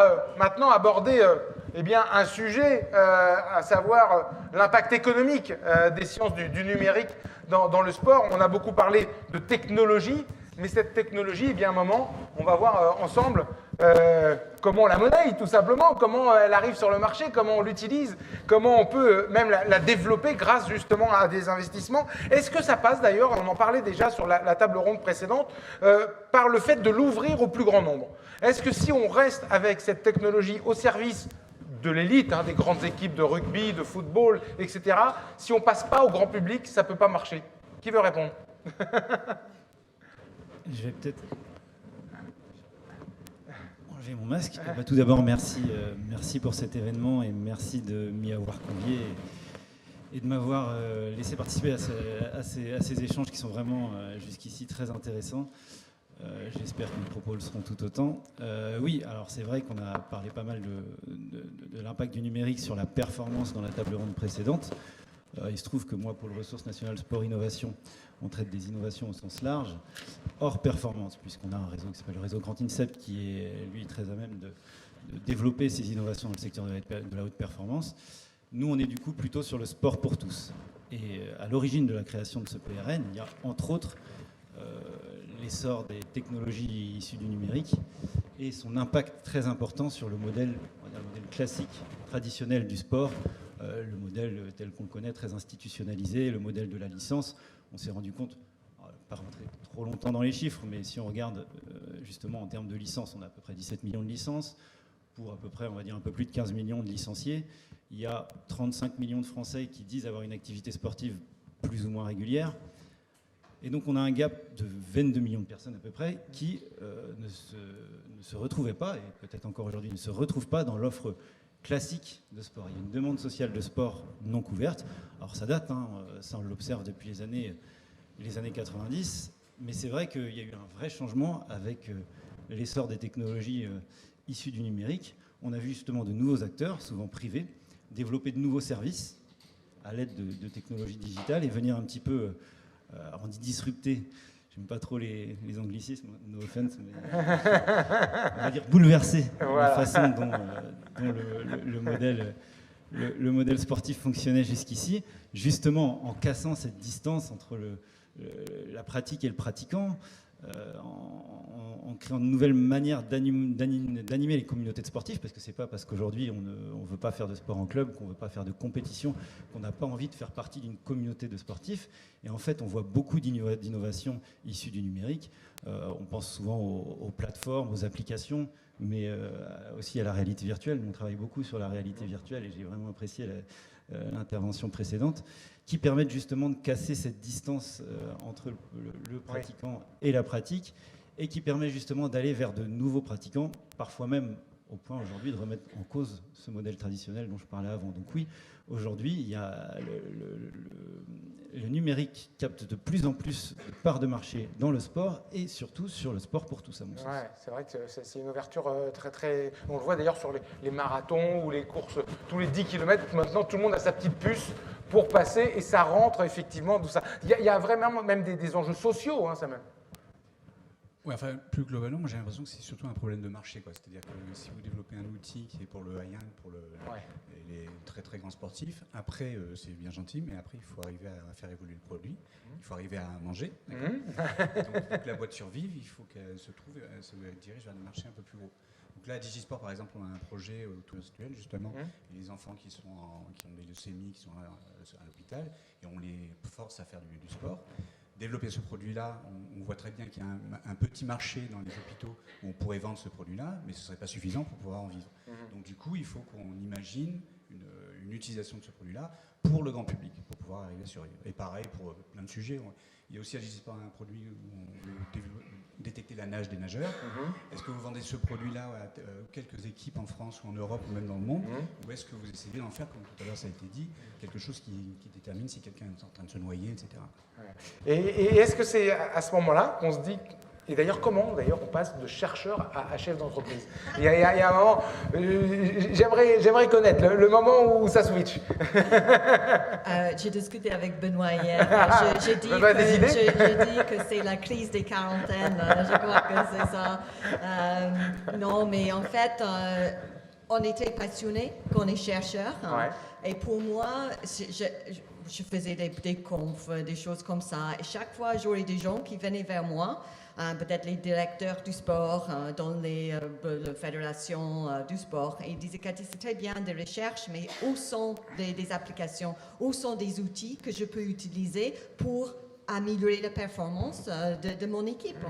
va maintenant aborder eh bien, un sujet, à savoir l'impact économique des sciences du numérique dans le sport. On a beaucoup parlé de technologie, mais cette technologie, eh bien, à un moment, on va voir ensemble comment on la monnaie, tout simplement, comment elle arrive sur le marché, comment on l'utilise, comment on peut même la développer grâce justement à des investissements. Est-ce que ça passe d'ailleurs, on en parlait déjà sur la table ronde précédente, par le fait de l'ouvrir au plus grand nombre? Est-ce que si on reste avec cette technologie au service de l'élite, des grandes équipes de rugby, de football, etc., si on ne passe pas au grand public, ça ne peut pas marcher? Qui veut répondre? Je vais peut-être enlever mon masque. Tout d'abord, merci pour cet événement et merci de m'y avoir convié et de m'avoir laissé participer à ces échanges qui sont vraiment jusqu'ici très intéressants. J'espère que mes propos le seront tout autant. Oui, alors c'est vrai qu'on a parlé pas mal de l'impact du numérique sur la performance dans la table ronde précédente. Il se trouve que moi, pour le Ressources nationales sport innovation, on traite des innovations au sens large, hors performance, puisqu'on a un réseau qui s'appelle le réseau Grand INSEP, qui est, lui, très à même de développer ces innovations dans le secteur de la haute performance. Nous, on est du coup plutôt sur le sport pour tous. Et à l'origine de la création de ce PRN, il y a entre autres l'essor des technologies issues du numérique et son impact très important sur le modèle, on va dire le modèle classique, traditionnel du sport, le modèle tel qu'on le connaît, très institutionnalisé, le modèle de la licence. On s'est rendu compte, pas rentrer trop longtemps dans les chiffres, mais si on regarde justement en termes de licences, on a à peu près 17 millions de licences, pour à peu près, on va dire, un peu plus de 15 millions de licenciés. Il y a 35 millions de Français qui disent avoir une activité sportive plus ou moins régulière. Et donc on a un gap de 22 millions de personnes à peu près qui ne se retrouvaient pas, et peut-être encore aujourd'hui ne se retrouvent pas dans l'offre classique de sport. Il y a une demande sociale de sport non couverte. Alors ça date, ça on l'observe depuis les années 90, mais c'est vrai qu'il y a eu un vrai changement avec l'essor des technologies issues du numérique. On a vu justement de nouveaux acteurs, souvent privés, développer de nouveaux services à l'aide de technologies digitales et venir un petit peu, on dit disrupter, j'aime pas trop les anglicismes, no offense, mais on va dire bouleverser la façon dont le modèle sportif fonctionnait jusqu'ici, justement en cassant cette distance entre la pratique et le pratiquant, en créant de nouvelles manières d'animer les communautés de sportifs, parce que c'est pas parce qu'aujourd'hui on ne veut pas faire de sport en club, qu'on ne veut pas faire de compétition, qu'on n'a pas envie de faire partie d'une communauté de sportifs. Et en fait, on voit beaucoup d'innovations issues du numérique. On pense souvent aux plateformes, aux applications, mais aussi à la réalité virtuelle. On travaille beaucoup sur la réalité virtuelle et j'ai vraiment apprécié l'intervention précédente, qui permettent justement de casser cette distance entre le pratiquant et la pratique, et qui permet justement d'aller vers de nouveaux pratiquants, parfois même au point aujourd'hui de remettre en cause ce modèle traditionnel dont je parlais avant. Donc oui, aujourd'hui, il y a le numérique capte de plus en plus de parts de marché dans le sport et surtout sur le sport pour tous, à mon sens. Ouais, c'est vrai que c'est une ouverture très... On le voit d'ailleurs sur les marathons ou les courses, tous les 10 km, maintenant tout le monde a sa petite puce pour passer et ça rentre effectivement d'où ça. Il y a vraiment même des enjeux sociaux, ça même. Oui, enfin, plus globalement, moi j'ai l'impression que c'est surtout un problème de marché, quoi. C'est-à-dire que si vous développez un outil qui est pour le high-end, pour les très très grands sportifs, après c'est bien gentil, mais après il faut arriver à faire évoluer le produit, il faut arriver à manger. Donc pour que la boîte survive, il faut qu'elle se dirige vers des marchés un peu plus gros. Donc là, à Digisport, par exemple, on a un projet tout actuel, justement, et les enfants qui ont des leucémies, qui sont à l'hôpital, et on les force à faire du sport. Développer ce produit-là, on voit très bien qu'il y a un petit marché dans les hôpitaux où on pourrait vendre ce produit-là, mais ce ne serait pas suffisant pour pouvoir en vivre. Donc du coup, il faut qu'on imagine une utilisation de ce produit-là pour le grand public, pour pouvoir arriver à survivre. Et pareil pour plein de sujets. Il y a aussi à Digisport un produit où on veut détecter la nage des nageurs. Est-ce que vous vendez ce produit-là à quelques équipes en France ou en Europe ou même dans le monde, ou est-ce que vous essayez d'en faire, comme tout à l'heure ça a été dit, quelque chose qui détermine si quelqu'un est en train de se noyer, etc. Et est-ce que c'est à ce moment-là qu'on se dit Et d'ailleurs, comment on passe de chercheur à chef d'entreprise? Il y a un moment, j'aimerais connaître le moment où ça switch. J'ai discuté avec Benoît hier. J'ai dit, que c'est la crise des quarantaines. Je crois que c'est ça. Non, mais en fait, on était passionnés quand on est chercheur. Ouais. Et pour moi, je faisais des confs, des choses comme ça. Et chaque fois, j'aurais des gens qui venaient vers moi. Peut-être les directeurs du sport dans les fédérations du sport. Et ils disaient, Cathy, c'est très bien des recherches, mais où sont des applications, où sont des outils que je peux utiliser pour améliorer la performance de mon équipe.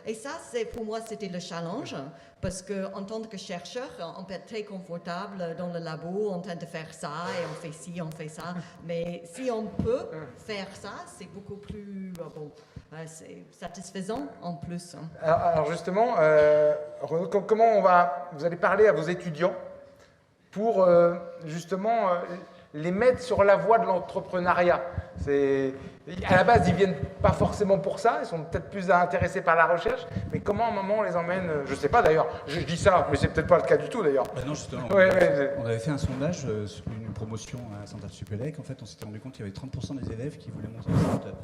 Et ça, pour moi, c'était le challenge, parce qu'en tant que chercheur, on peut être très confortable dans le labo, en train de faire ça, et on fait ci, on fait ça. Mais si on peut faire ça, c'est beaucoup plus c'est satisfaisant en plus. Alors justement, Renaud, comment vous allez parler à vos étudiants pour justement les mettre sur la voie de l'entrepreneuriat? À la base, ils ne viennent pas forcément pour ça, ils sont peut-être plus intéressés par la recherche, mais comment à un moment on les emmène? Je ne sais pas d'ailleurs, je dis ça, mais c'est peut-être pas le cas du tout d'ailleurs. Non, justement, Ouais, on avait fait un sondage sur une promotion à Saint-Supélec. En fait, on s'était rendu compte qu'il y avait 30% des élèves qui voulaient monter une start-up.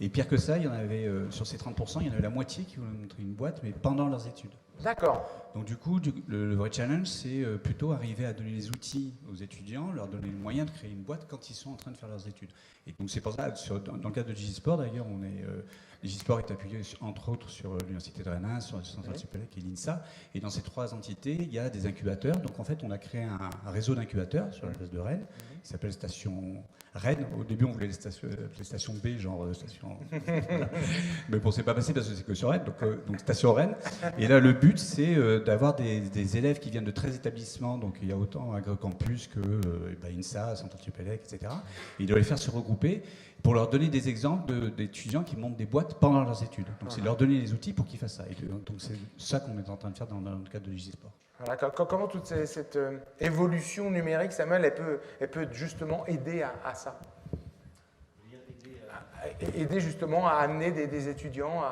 Et pire que ça, il y en avait, sur ces 30%, il y en avait la moitié qui voulaient montrer une boîte, mais pendant leurs études. D'accord. Donc du coup, le vrai challenge, c'est plutôt arriver à donner les outils aux étudiants, leur donner le moyen de créer une boîte quand ils sont en train de faire leurs études. Et donc c'est pour ça, dans le cadre de Digisport d'ailleurs, Digisport est appuyé entre autres sur l'Université de Rennes, sur le Centre Supélec et l'INSA. Et dans ces 3 entités, il y a des incubateurs. Donc en fait, on a créé un réseau d'incubateurs sur la place de Rennes, qui s'appelle Station Rennes. Au début, on voulait les stations B, genre station... Mais bon, c'est pas passé parce que c'est que sur Rennes, donc Station Rennes. Et là, le but, c'est d'avoir des élèves qui viennent de 13 établissements, donc il y a autant AgriCampus que INSA, Centre Supélec, etc. Et de les faire se regrouper pour leur donner des exemples d'étudiants qui montent des boîtes pendant leurs études. Donc c'est leur donner les outils pour qu'ils fassent ça. Et donc c'est ça qu'on est en train de faire dans le cadre de Digisport. Voilà, comment toute cette évolution numérique, Samuel, elle peut justement aider à ça? Aider justement à amener des étudiants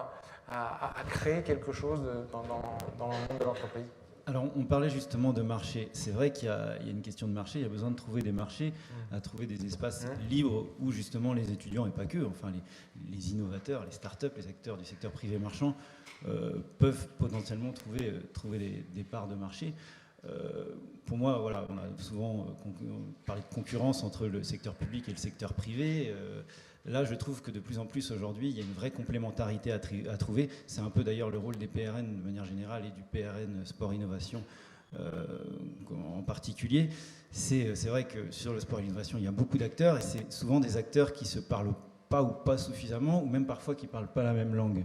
à créer quelque chose dans le monde de l'entreprise. Alors, on parlait justement de marché. C'est vrai qu'il y a une question de marché, il y a besoin de trouver des marchés, à trouver des espaces libres où justement les étudiants, et pas que, enfin les innovateurs, les startups, les acteurs du secteur privé marchand peuvent potentiellement trouver des parts de marché. Pour moi, voilà, on a souvent parlé de concurrence entre le secteur public et le secteur privé. Là, je trouve que de plus en plus aujourd'hui, il y a une vraie complémentarité à trouver. C'est un peu d'ailleurs le rôle des PRN de manière générale et du PRN Sport Innovation en particulier. C'est vrai que sur le sport innovation, il y a beaucoup d'acteurs et c'est souvent des acteurs qui ne se parlent pas ou pas suffisamment ou même parfois qui ne parlent pas la même langue.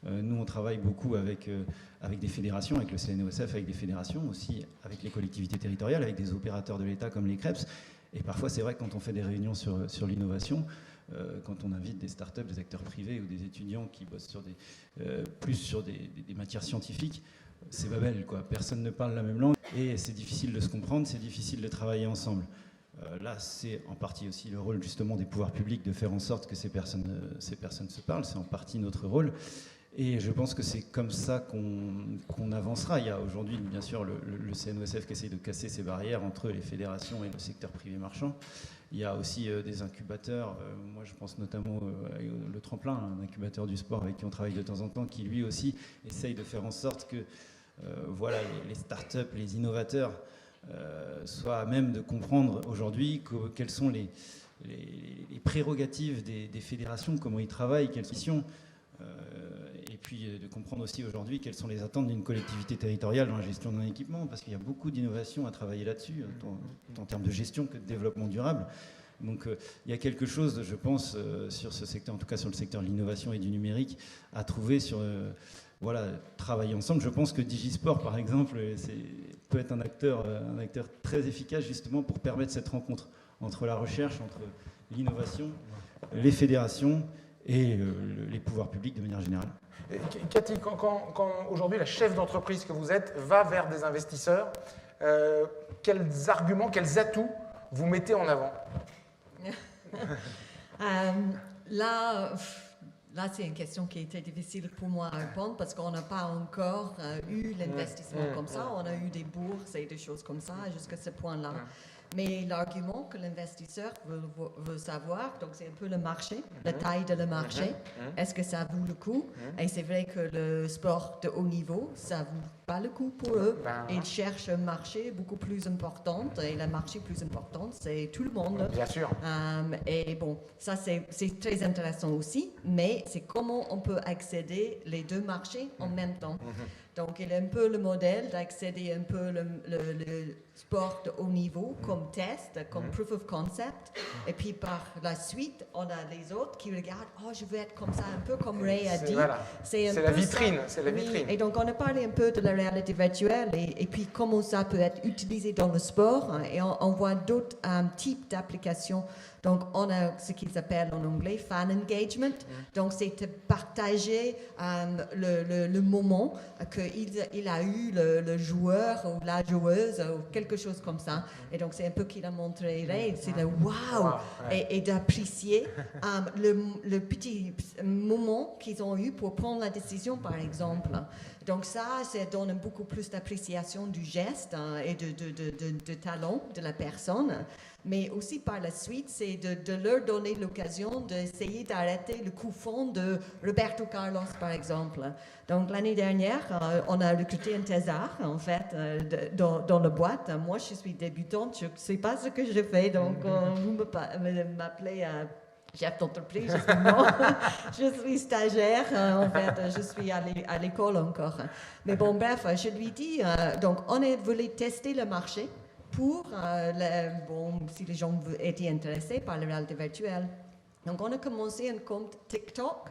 Nous, on travaille beaucoup avec des fédérations, avec le CNOSF, avec des fédérations aussi, avec les collectivités territoriales, avec des opérateurs de l'État comme les CREPS. Et parfois, c'est vrai que quand on fait des réunions sur l'innovation, quand on invite des startups, des acteurs privés ou des étudiants qui bossent plus sur des matières scientifiques, c'est Babel, quoi. Personne ne parle la même langue et c'est difficile de se comprendre, c'est difficile de travailler ensemble. Là, c'est en partie aussi le rôle justement des pouvoirs publics de faire en sorte que ces personnes se parlent, c'est en partie notre rôle. Et je pense que c'est comme ça qu'on avancera. Il y a aujourd'hui, bien sûr, le CNOSF qui essaye de casser ces barrières entre les fédérations et le secteur privé marchand. Il y a aussi des incubateurs. Moi, je pense notamment le Tremplin, un incubateur du sport avec qui on travaille de temps en temps, qui lui aussi essaye de faire en sorte que voilà, les startups, les innovateurs soient à même de comprendre aujourd'hui quelles sont les prérogatives des fédérations, comment ils travaillent, quelles missions. Et puis de comprendre aussi aujourd'hui quelles sont les attentes d'une collectivité territoriale dans la gestion d'un équipement, parce qu'il y a beaucoup d'innovations à travailler là-dessus, tant en termes de gestion que de développement durable. Donc il y a quelque chose, je pense, sur ce secteur, en tout cas sur le secteur de l'innovation et du numérique, à trouver sur... voilà, travailler ensemble. Je pense que Digisport, par exemple, peut être un acteur très efficace justement pour permettre cette rencontre entre la recherche, entre l'innovation, les fédérations et les pouvoirs publics de manière générale. Cathy, quand aujourd'hui la chef d'entreprise que vous êtes va vers des investisseurs, quels arguments, quels atouts vous mettez en avant? La Là, c'est une question qui était difficile pour moi à répondre parce qu'on n'a pas encore eu l'investissement comme ça. On a eu des bourses et des choses comme ça jusqu'à ce point-là. Mais l'argument que l'investisseur veut savoir, donc c'est un peu le marché, la taille de le marché. Est-ce que ça vaut le coup? Et c'est vrai que le sport de haut niveau, ça vaut pas le coup pour eux. Ils cherchent un marché beaucoup plus important. Et le marché plus important, c'est tout le monde. Bien sûr. Et bon, ça c'est très intéressant aussi. Mais c'est comment on peut accéder les deux marchés en même temps. Donc, il est un peu le modèle d'accéder un peu le sport de haut niveau comme test, comme proof of concept. Et puis, par la suite, on a les autres qui regardent, oh, je veux être comme ça, un peu comme Ray a dit. Voilà. C'est la vitrine. C'est la vitrine. Et donc, on a parlé un peu de la réalité virtuelle et puis comment ça peut être utilisé dans le sport. Et on voit d'autres types d'applications. Donc, on a ce qu'ils appellent en anglais fan engagement. Donc, c'est de partager le moment qu'il a eu le joueur ou la joueuse ou quelque chose comme ça. Et donc, c'est un peu qu'il a montré, c'est le wow, et d'apprécier le petit moment qu'ils ont eu pour prendre la décision, par exemple. Donc ça donne beaucoup plus d'appréciation du geste et de talent de la personne. Mais aussi par la suite, c'est de leur donner l'occasion d'essayer d'arrêter le coup franc de Roberto Carlos, par exemple. Donc l'année dernière, on a recruté un thésard, en fait, dans la boîte. Moi, je suis débutante, je ne sais pas ce que je fais, donc vous m'appelez chef d'entreprise, non, je suis stagiaire, en fait, je suis à l'école encore. Mais bon, bref, je lui dis, donc on voulu tester le marché pour, si les gens étaient intéressés par la réalité virtuelle. Donc on a commencé un compte TikTok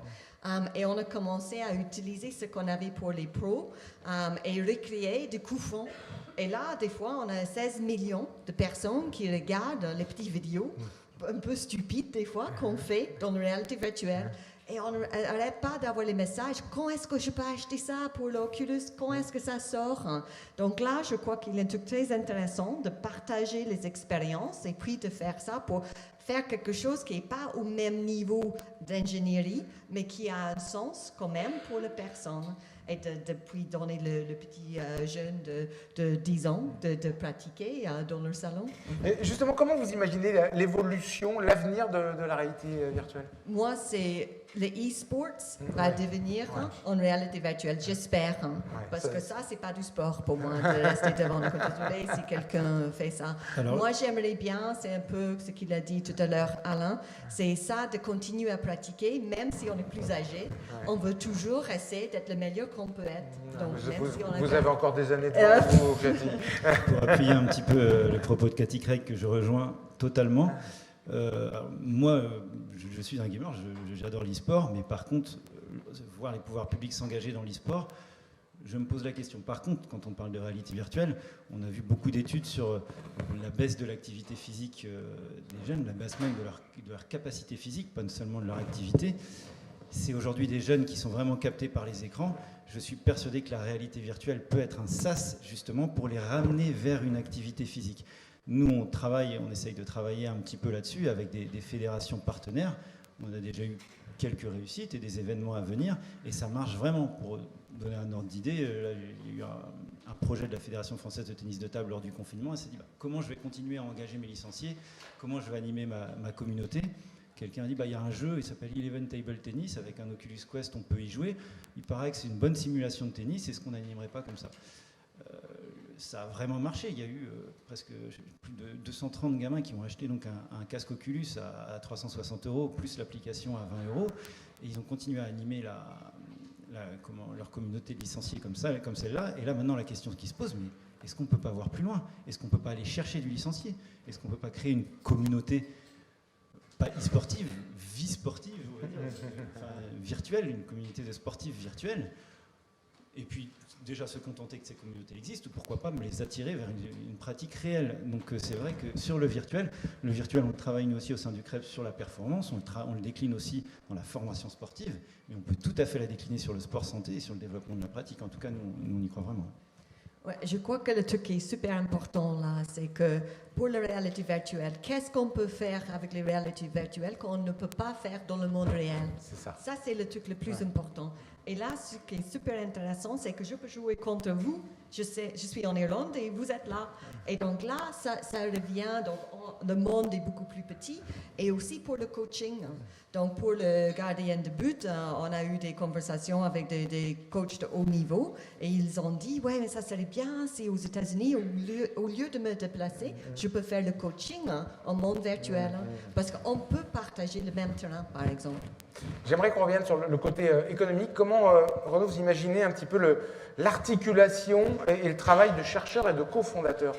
et on a commencé à utiliser ce qu'on avait pour les pros et recréer des coups francs. Et là, des fois, on a 16 millions de personnes qui regardent les petites vidéos un peu stupide des fois qu'on fait dans la réalité virtuelle. Et on n'arrête pas d'avoir les messages. Quand est-ce que je peux acheter ça pour l'Oculus? Quand est-ce que ça sort? Donc là, je crois qu'il est très intéressant de partager les expériences et puis de faire ça pour faire quelque chose qui n'est pas au même niveau d'ingénierie, mais qui a un sens quand même pour la personne. Et de puis donner le petit jeune de 10 ans de pratiquer dans leur salon. Et justement, comment vous imaginez l'évolution, l'avenir de la réalité virtuelle? Moi, c'est le e-sports va devenir en réalité virtuelle, j'espère. Parce que ça, c'est pas du sport pour moi de rester devant le contrôle si quelqu'un fait ça. Alors, moi, j'aimerais bien, c'est un peu ce qu'il a dit tout à l'heure, Alain, c'est ça de continuer à pratiquer, même si on est plus âgé. On veut toujours essayer d'être le meilleur qu'on peut être. Donc, vous avez encore des années devant vous, Cathy. Pour appuyer un petit peu le propos de Cathy Craig, que je rejoins totalement. Moi, je suis un gamer, j'adore l'e-sport, mais par contre, voir les pouvoirs publics s'engager dans l'e-sport, je me pose la question. Par contre, quand on parle de réalité virtuelle, on a vu beaucoup d'études sur la baisse de l'activité physique des jeunes, la baisse même de leur capacité physique, pas seulement de leur activité. C'est aujourd'hui des jeunes qui sont vraiment captés par les écrans. Je suis persuadé que la réalité virtuelle peut être un sas, justement, pour les ramener vers une activité physique. Nous, on essaye de travailler un petit peu là-dessus avec des fédérations partenaires. On a déjà eu quelques réussites et des événements à venir, et ça marche vraiment. Pour donner un ordre d'idée, il y a eu un projet de la Fédération française de tennis de table lors du confinement. Elle s'est dit, comment je vais continuer à engager mes licenciés? Comment je vais animer ma communauté? Quelqu'un a dit, il y a un jeu, il s'appelle Eleven Table Tennis, avec un Oculus Quest, on peut y jouer. Il paraît que c'est une bonne simulation de tennis, est-ce qu'on n'animerait pas comme ça? Ça a vraiment marché. Il y a eu presque plus de 230 gamins qui ont acheté donc un casque Oculus à 360 €, plus l'application à 20 €. Et ils ont continué à animer leur communauté de licenciés comme celle-là. Et là, maintenant, la question qui se pose, mais est-ce qu'on ne peut pas voir plus loin? Est-ce qu'on ne peut pas aller chercher du licencié? Est-ce qu'on ne peut pas créer une communauté, pas e-sportive, vie sportive, virtuelle, une communauté de sportifs virtuels? Et puis, déjà se contenter que ces communautés existent, ou pourquoi pas me les attirer vers une pratique réelle. Donc c'est vrai que sur le virtuel, on le travaille nous aussi au sein du CREP sur la performance, on le décline aussi dans la formation sportive, mais on peut tout à fait la décliner sur le sport santé et sur le développement de la pratique. En tout cas, nous on y croit vraiment. Ouais, je crois que le truc qui est super important là, c'est que pour la réalité virtuelle. Qu'est-ce qu'on peut faire avec les réalités virtuelles qu'on ne peut pas faire dans le monde réel? C'est ça. Ça, c'est le truc le plus important. Et là, ce qui est super intéressant, c'est que je peux jouer contre vous. Je suis en Irlande et vous êtes là. Et donc là, ça revient. Donc, le monde est beaucoup plus petit. Et aussi pour le coaching. Donc, pour le gardien de but, on a eu des conversations avec des coachs de haut niveau. Et ils ont dit, ouais, mais ça serait bien si aux États-Unis, au lieu de me déplacer, je peux faire le coaching en monde virtuel. Parce qu'on peut partager le même terrain, par exemple. J'aimerais qu'on revienne sur le côté économique. Comment, Renaud, vous imaginez un petit peu l'articulation et le travail de chercheurs et de cofondateurs?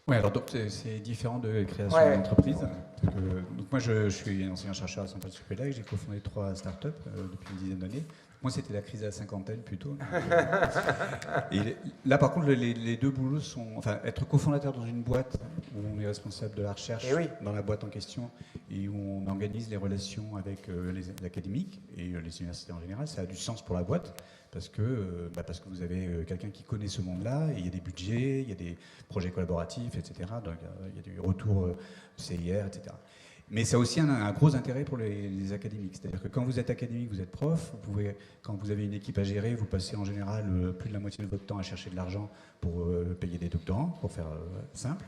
Oui, alors c'est différent de création d'entreprise. Donc moi, je suis enseignant-chercheur à Centrale Supélec, j'ai cofondé 3 startups depuis une dizaine d'années. Moi, c'était la crise à la cinquantaine plutôt. Et là, par contre, les deux boulots sont... Enfin, être cofondateur dans une boîte où on est responsable de la recherche dans la boîte en question et où on organise les relations avec les académiques et les universités en général, ça a du sens pour la boîte parce que vous avez quelqu'un qui connaît ce monde-là et il y a des budgets, il y a des projets collaboratifs, etc. Donc, il y a du retour CIR, etc. Mais ça a aussi un gros intérêt pour les académiques. C'est-à-dire que quand vous êtes académique, vous êtes prof, quand vous avez une équipe à gérer, vous passez en général plus de la moitié de votre temps à chercher de l'argent pour payer des doctorants, pour faire simple.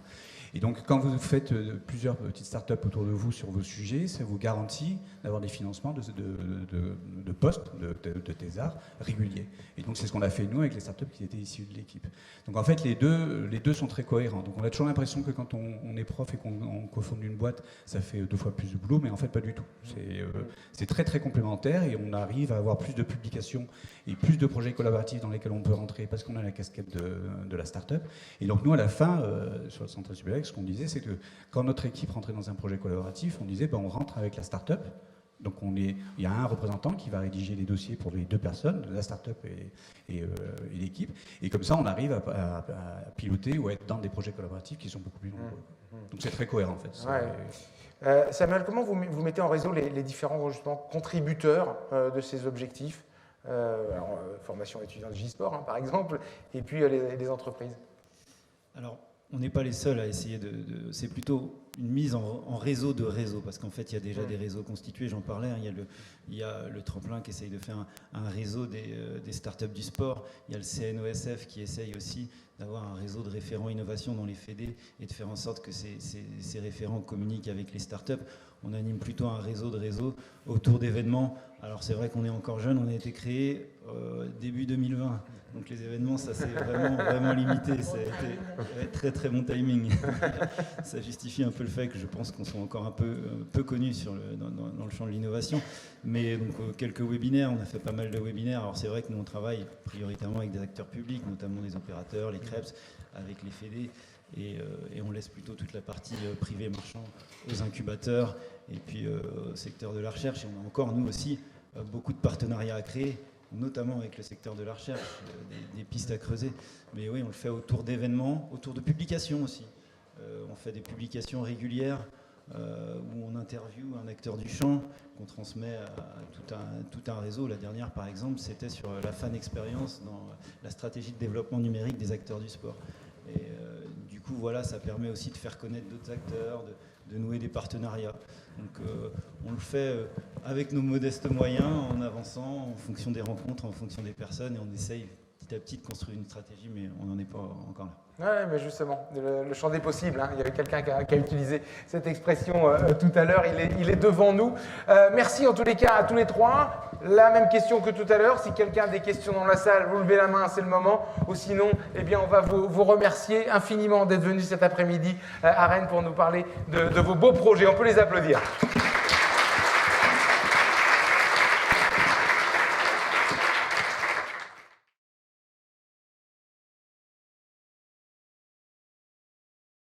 Et donc, quand vous faites plusieurs petites startups autour de vous sur vos sujets, ça vous garantit d'avoir des financements de postes, de thésards réguliers. Et donc, c'est ce qu'on a fait nous avec les startups qui étaient issues de l'équipe. Donc, en fait, les deux sont très cohérents. Donc, on a toujours l'impression que quand on est prof et qu'on cofonde une boîte, ça fait 2 fois plus de boulot, mais en fait, pas du tout. C'est très, très complémentaire et on arrive à avoir plus de publications et plus de projets collaboratifs dans lesquels on peut rentrer parce qu'on a la casquette de la startup. Et donc, nous, à la fin, sur le Centre Supélec, ce qu'on disait, c'est que quand notre équipe rentrait dans un projet collaboratif, on disait on rentre avec la start-up. Donc il y a un représentant qui va rédiger les dossiers pour les 2 personnes, la start-up et l'équipe. Et comme ça, on arrive à piloter ou à être dans des projets collaboratifs qui sont beaucoup plus nombreux. Donc c'est très cohérent en fait. Samuel, comment vous mettez en réseau les différents justement, contributeurs de ces objectifs formation étudiante de J-Sport, par exemple, et puis les entreprises? Alors, on n'est pas les seuls à essayer c'est plutôt une mise en réseau de réseaux, parce qu'en fait, il y a déjà des réseaux constitués, j'en parlais, il y a le Tremplin qui essaye de faire un réseau des startups du sport, il y a le CNOSF qui essaye aussi d'avoir un réseau de référents innovation dans les fédés et de faire en sorte que ces référents communiquent avec les startups. On anime plutôt un réseau de réseaux autour d'événements. Alors c'est vrai qu'on est encore jeune, on a été créé début 2020. Donc les événements, ça c'est vraiment limité. Ça a été très très bon timing. Ça justifie un peu le fait que je pense qu'on soit encore un peu connus dans le champ de l'innovation. Mais donc quelques webinaires, on a fait pas mal de webinaires. Alors c'est vrai que nous on travaille prioritairement avec des acteurs publics, notamment les opérateurs, les CREPS, avec les fédés. Et on laisse plutôt toute la partie privée marchand aux incubateurs et puis au secteur de la recherche. Et on a encore, nous aussi, beaucoup de partenariats à créer, notamment avec le secteur de la recherche, des pistes à creuser. Mais oui, on le fait autour d'événements, autour de publications aussi. On fait des publications régulières où on interviewe un acteur du champ, qu'on transmet à tout un réseau. La dernière, par exemple, c'était sur la fan expérience dans la stratégie de développement numérique des acteurs du sport. Et du coup, voilà, ça permet aussi de faire connaître d'autres acteurs, de nouer des partenariats. Donc on le fait avec nos modestes moyens, en avançant, en fonction des rencontres, en fonction des personnes, et on essaye petit à petit de construire une stratégie, mais on n'en est pas encore là. Oui, mais justement, le champ des possibles. Il y avait quelqu'un qui a utilisé cette expression tout à l'heure, il est devant nous. Merci en tous les cas à tous les 3. La même question que tout à l'heure, si quelqu'un a des questions dans la salle, vous levez la main, c'est le moment. Ou sinon, eh bien, on va vous remercier infiniment d'être venus cet après-midi à Rennes pour nous parler de vos beaux projets. On peut les applaudir.